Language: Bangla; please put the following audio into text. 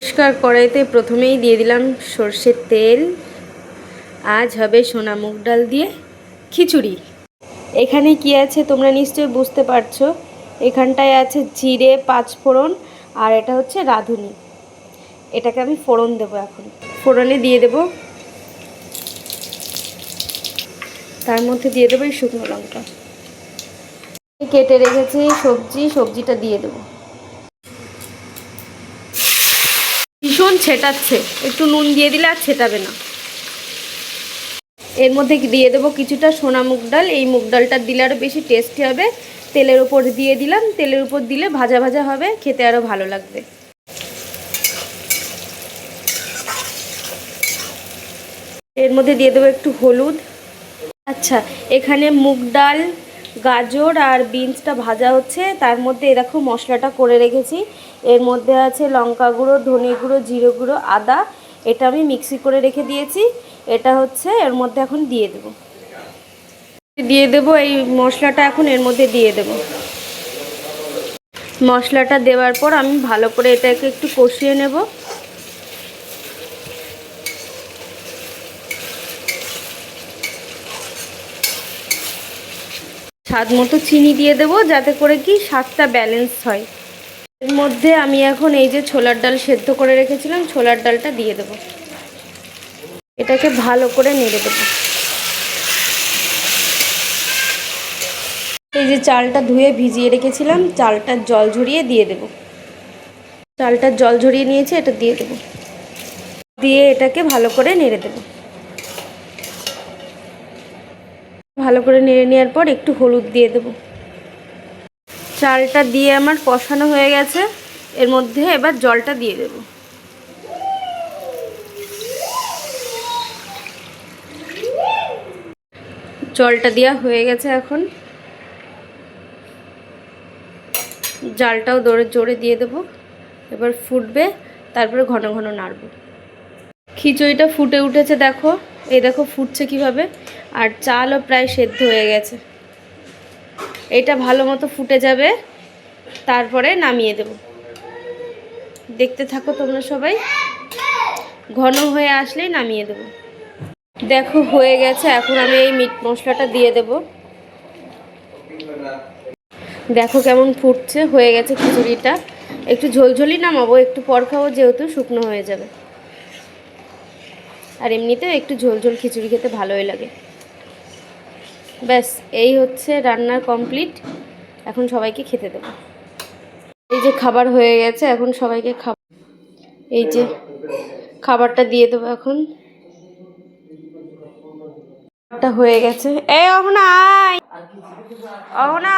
পরিষ্কার কড়াইতে প্রথমেই দিয়ে দিলাম সর্ষের তেল। আজ হবে সোনা মুগ ডাল দিয়ে খিচুড়ি। এখানে কি আছে তোমরা নিশ্চয়ই বুঝতে পারছো। এখানটায় আছে জিরে, পাঁচফোড়ন, আর এটা হচ্ছে রাঁধুনি। এটাকে আমি ফোড়ন দেবো। এখন ফোড়নে দিয়ে দেব, তার মধ্যে দিয়ে দেবো এই শুকনো লঙ্কা। কেটে রেখেছি সবজিটা দিয়ে দেবো। ভীষণ ছেটাচ্ছে, একটু নুন দিয়ে দিলে আর ছেটাবে না। এর মধ্যে দিয়ে দেবো কিছুটা সোনা মুগ ডাল। এই মুগ ডালটা দিলে আরও বেশি টেস্টি হবে। তেলের উপর দিয়ে দিলাম। তেলের উপর দিলে ভাজা ভাজা হবে, খেতে আরও ভালো লাগবে। এর মধ্যে দিয়ে দেবো একটু হলুদ। আচ্ছা, এখানে মুগ ডাল, গাজর আর বিনসটা ভাজা হচ্ছে। তার মধ্যে দেখো মশলাটা করে রেখেছি। এর মধ্যে আছে লঙ্কা গুঁড়ো, ধনে গুঁড়ো, জিরে গুঁড়ো, আদা। এটা আমি মিক্সি করে রেখে দিয়েছি। এটা হচ্ছে এর মধ্যে এখন দিয়ে দেবো এই মশলাটা। এখন এর মধ্যে দিয়ে দেব। মশলাটা দেওয়ার পর আমি ভালো করে এটাকে একটু কষিয়ে নেব। স্বাদ মতো চিনি দিয়ে দেবো, যাতে করে কি স্বাদটা ব্যালেন্স হয়। এর মধ্যে আমি এখন এই যে ছোলার ডাল সেদ্ধ করে রেখেছিলাম, ছোলার ডালটা দিয়ে দেবো। এটাকে ভালো করে নেড়ে দেবো। এই যে চালটা ধুয়ে ভিজিয়ে রেখেছিলাম, চালটার জল ঝরিয়ে দিয়ে দেব। চালটার জল ঝরিয়ে নিয়েছি, এটা দিয়ে দেব। দিয়ে এটাকে ভালো করে নেড়ে দেব। ভালো করে নেড়ে নেওয়ার পর একটু হলুদ দিয়ে দেব। চালটা দিয়ে আমার কষানো হয়ে গেছে। এর মধ্যে এবার জলটা দিয়ে দেব। জলটা দেওয়া হয়ে গেছে। এখন জালটাও জোরে দিয়ে দেবো। এবার ফুটবে, তারপরে ঘন ঘন নাড়ব। খিচুড়িটা ফুটে উঠেছে, দেখো। এই দেখো ফুটছে কিভাবে। আর চালও প্রায় সেদ্ধ হয়ে গেছে। এটা ভালো মতো ফুটে যাবে, তারপরে নামিয়ে দেব। দেখতে থাকো তোমরা সবাই। ঘন হয়ে আসলেই নামিয়ে দেব। দেখো হয়ে গেছে। এখন আমি এই মিট মশলাটা দিয়ে দেব। দেখো কেমন ফুটছে। হয়ে গেছে খিচুড়িটা। একটু ঝোলঝোলি নামাবো, একটু পর খাবো, যেহেতু শুকনো হয়ে যাবে। আর এমনিতেও একটু ঝোলঝোল খিচুড়ি খেতে ভালোই লাগে। ব্যাস, এই হচ্ছে রান্নার কমপ্লিট। এখন সবাইকে খেতে দেবো। এই যে খাবার হয়ে গেছে, এখন সবাইকে এই যে খাবারটা দিয়ে দেবো। এখন খাবারটা হয়ে গেছে। এই অহনা আয়, অহনা